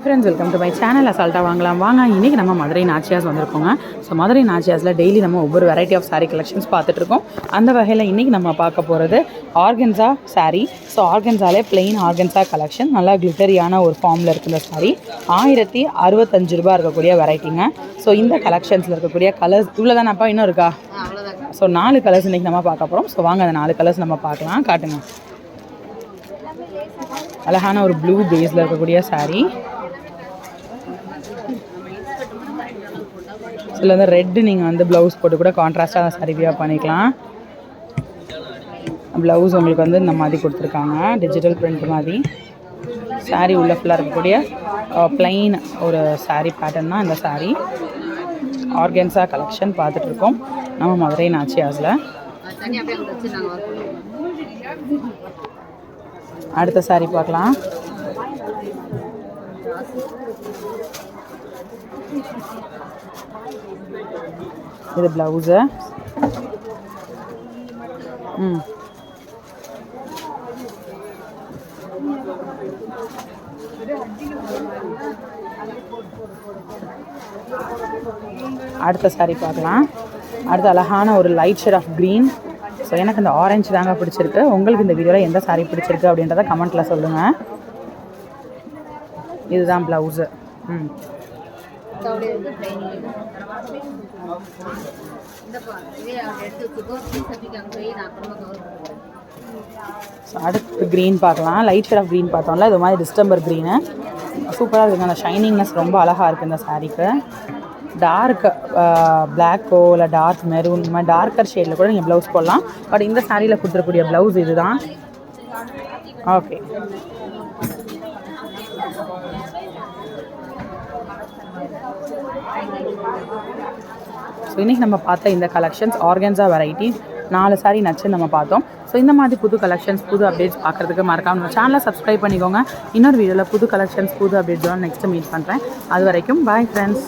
Friends, welcome to my channel. அசால்ட்டாக வாங்கலாம் வாங்க. இன்றைக்கி நம்ம மதுரை நாச்சியாஸ் வந்திருக்கோங்க. ஸோ மதுரை நாச்சியாஸில் டெய்லி நம்ம ஒவ்வொரு வெரைட்டி ஆஃப் சாரீ கலெக்ஷன்ஸ் பார்த்துட்ருக்கோம். அந்த வகையில் இன்றைக்கி நம்ம பார்க்க போகிறது ஆர்கன்ஸா சாரீ. ஸோ ஆர்கன்ஸாலே பிளெயின் ஆர்கன்ஸா கலெக்ஷன், நல்லா கிளிட்டரியான ஒரு ஃபார்மில் இருக்கிற சாரீ. 1065 ரூபா இருக்கக்கூடிய வெரைட்டிங்க. ஸோ இந்த கலெக்ஷன்ஸில் இருக்கக்கூடிய கலர்ஸ் இவ்வளோ தானேப்பா, இன்னும் இருக்கா? ஸோ 4 கலர்ஸ் இன்றைக்கி நம்ம பார்க்க போகிறோம். ஸோ வாங்க அந்த 4 கலர்ஸ் நம்ம பார்க்கலாம். காட்டுங்க. அழகான ஒரு ப்ளூ பேஸில் இருக்கக்கூடிய சாரீ. இதில் வந்து ரெட்டு நீங்கள் வந்து ப்ளவுஸ் போட்டு கூட கான்ட்ராஸ்ட்டாக அந்த சாரீ வியர் பண்ணிக்கலாம். ப்ளவுஸ் உங்களுக்கு வந்து இந்த மாதிரி கொடுத்துருக்காங்க, டிஜிட்டல் பிரிண்ட் மாதிரி. சாரீ உள்ள ஃபுல்லாக இருக்கக்கூடிய பிளைன் ஒரு சாரீ பேட்டர்ன் தான் இந்த சாரீ. ஆர்கன்ஸா கலெக்ஷன் பார்த்துட்ருக்கோம் நம்ம மதுரை நாச்சியாஸில். அடுத்த சாரீ பார்க்கலாம். இது ப்ளவுஸு. அடுத்த சாரீ பார்க்கலாம். அடுத்து அழகான ஒரு light shade of green. So எனக்கு இந்த ஆரஞ்சு தாங்க பிடிச்சிருக்கு. உங்களுக்கு இந்த வீடியோவில் எந்த சாரீ பிடிச்சிருக்கு அப்படின்றத கமெண்ட்டில் சொல்லுங்கள். இதுதான் ப்ளவுஸு. அடுத்து க்ரீன் பார்க்கலாம். லைட் ஷேட் ஆஃப் க்ரீன் பார்த்தோம்ல, இது மாதிரி டிஸ்டம்பர் க்ரீனு சூப்பராக இருக்குங்க. அந்த ஷைனிங்னஸ் ரொம்ப அழகாக இருக்குது இந்த சாரீக்கு. டார்க் பிளாக்கோ இல்லை டார்க் மெரூன், இந்த மாதிரி டார்க்கர் ஷேடில் கூட நீங்கள் ப்ளவுஸ் போடலாம். பட் இந்த சாரியில் கொடுத்துருக்கூடிய ப்ளவுஸ் இது தான். ஓகே, ஸோ இன்றைக்கி நம்ம பார்த்த இந்த கலெக்ஷன்ஸ் ஆர்கன்ஸா வெரைட்டி 4 சாரீ நச்சு நம்ம பார்த்தோம். ஸோ இந்த மாதிரி புது கலெக்ஷன்ஸ், புது அப்டேட்ஸ் பார்க்குறதுக்கு மறக்காம நம்ம சேனலை சப்ஸ்கிரைப் பண்ணிக்கோங்க. இன்னொரு வீடியோவில் புது கலெக்ஷன்ஸ், புது அப்டேட்ஸோட நெக்ஸ்ட்டு மீட் பண்ணுறேன். அது வரைக்கும் பாய் ஃப்ரெண்ட்ஸ்.